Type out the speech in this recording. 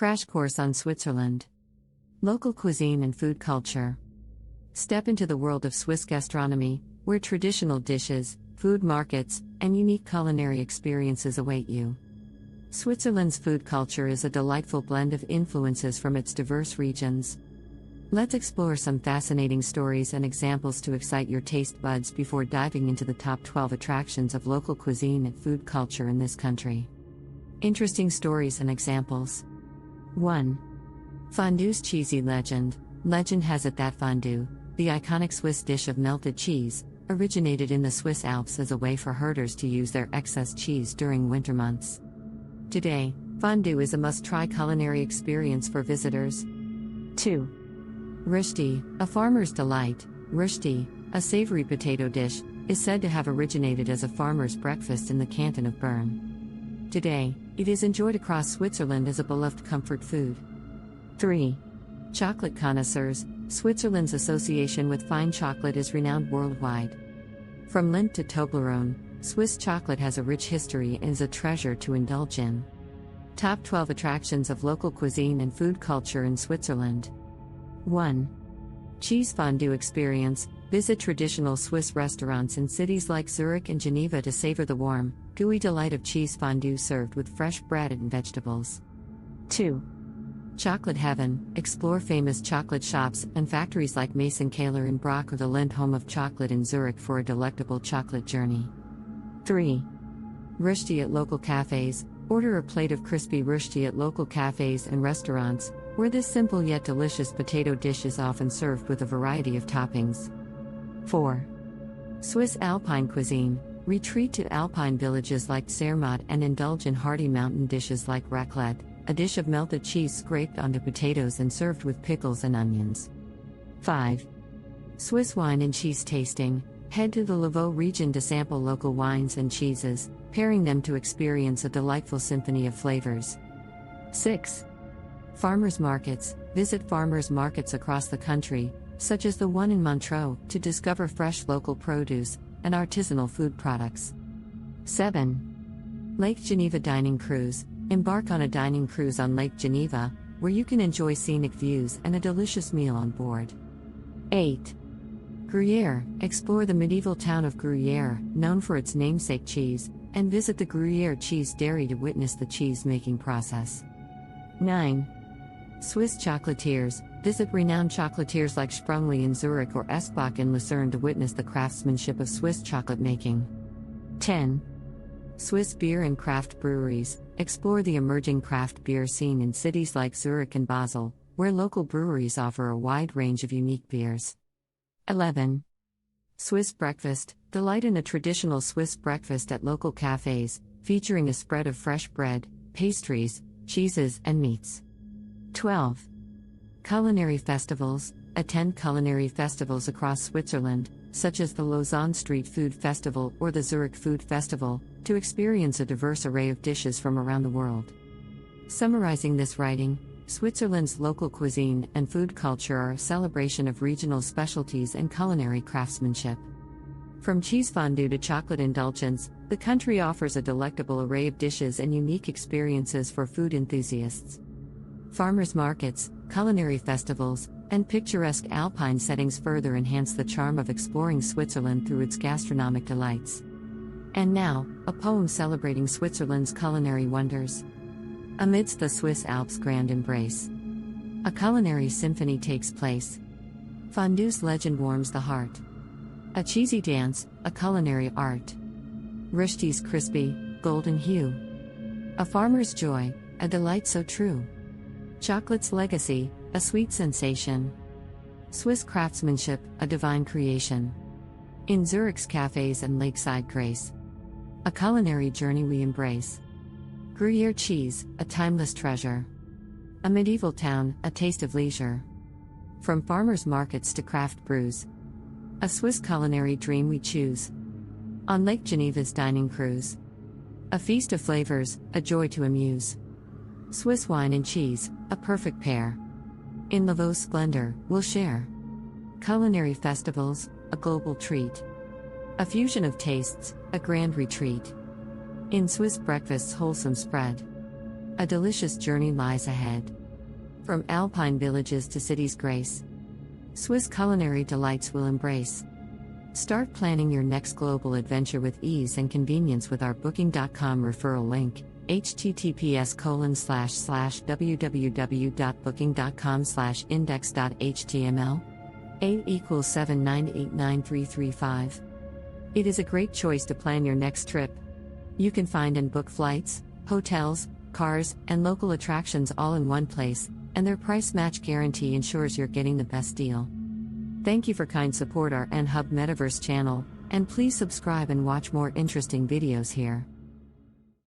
Crash course on Switzerland. Local cuisine and food culture. Step into the world of Swiss gastronomy, where traditional dishes, food markets, and unique culinary experiences await you. Switzerland's food culture is a delightful blend of influences from its diverse regions. Let's explore some fascinating stories and examples to excite your taste buds before diving into the top 12 attractions of local cuisine and food culture in this country. Interesting stories and examples. 1. Fondue's cheesy legend. Legend has it that fondue, the iconic Swiss dish of melted cheese, originated in the Swiss Alps as a way for herders to use their excess cheese during winter months. Today, fondue is a must-try culinary experience for visitors. 2. Rösti, a farmer's delight. Rösti, a savory potato dish, is said to have originated as a farmer's breakfast in the canton of Bern. Today, it is enjoyed across Switzerland as a beloved comfort food. 3. Chocolate connoisseurs. Switzerland's association with fine chocolate is renowned worldwide. From Lindt to Toblerone, Swiss chocolate has a rich history and is a treasure to indulge in. Top 12 attractions of local cuisine and food culture in Switzerland. 1. Cheese fondue experience. Visit traditional Swiss restaurants in cities like Zurich and Geneva to savor the warm, gooey delight of cheese fondue served with fresh bread and vegetables. 2. Chocolate heaven. Explore famous chocolate shops and factories like Mason Kahler in Brock or the Lindt Home of Chocolate in Zurich for a delectable chocolate journey. 3. Rösti at local cafes. Order a plate of crispy rösti at local cafes and restaurants, where this simple yet delicious potato dish is often served with a variety of toppings. 4. Swiss Alpine cuisine. Retreat to alpine villages like Zermatt and indulge in hearty mountain dishes like raclette, a dish of melted cheese scraped onto potatoes and served with pickles and onions. 5. Swiss wine and cheese tasting. Head to the Lavaux region to sample local wines and cheeses, pairing them to experience a delightful symphony of flavors. 6. Farmers markets. Visit farmers markets across the country, such as the one in Montreux, to discover fresh local produce and artisanal food products. 7. Lake Geneva dining cruise. Embark on a dining cruise on Lake Geneva, where you can enjoy scenic views and a delicious meal on board. 8. Gruyere. Explore the medieval town of Gruyere, known for its namesake cheese, and visit the Gruyere cheese dairy to witness the cheese-making process. 9. Swiss chocolatiers. Visit renowned chocolatiers like Sprungli in Zurich or Essbach in Lucerne to witness the craftsmanship of Swiss chocolate making. 10. Swiss beer and craft breweries. Explore the emerging craft beer scene in cities like Zurich and Basel, where local breweries offer a wide range of unique beers. 11. Swiss breakfast. Delight in a traditional Swiss breakfast at local cafes, featuring a spread of fresh bread, pastries, cheeses, and meats. 12. Culinary festivals. Attend culinary festivals across Switzerland, such as the Lausanne Street Food Festival or the Zurich Food Festival, to experience a diverse array of dishes from around the world. Summarizing this writing, Switzerland's local cuisine and food culture are a celebration of regional specialties and culinary craftsmanship. From cheese fondue to chocolate indulgence, the country offers a delectable array of dishes and unique experiences for food enthusiasts. Farmers markets, culinary festivals, and picturesque alpine settings further enhance the charm of exploring Switzerland through its gastronomic delights. And now, a poem celebrating Switzerland's culinary wonders. Amidst the Swiss Alps' grand embrace, a culinary symphony takes place. Fondue's legend warms the heart. A cheesy dance, a culinary art. Rösti's crispy, golden hue. A farmer's joy, a delight so true. Chocolate's legacy, a sweet sensation. Swiss craftsmanship, a divine creation. In Zurich's cafes and lakeside grace, a culinary journey we embrace. Gruyere cheese, a timeless treasure. A medieval town, a taste of leisure. From farmers' markets to craft brews, a Swiss culinary dream we choose. On Lake Geneva's dining cruise, a feast of flavors, a joy to amuse. Swiss wine and cheese, a perfect pair. In Lavaux splendor, we'll share. Culinary festivals, a global treat. A fusion of tastes, a grand retreat. In Swiss breakfast's wholesome spread, A delicious journey lies ahead. From alpine villages to cities' grace, Swiss culinary delights will embrace. Start planning your next global adventure with ease and convenience with our Booking.com referral link, https://www.booking.com/index.html 8=7989335. It is a great choice to plan your next trip. You can find and book flights, hotels, cars, and local attractions all in one place, and their price match guarantee ensures you're getting the best deal. Thank you for kind support our NHub Metaverse channel, and please subscribe and watch more interesting videos here.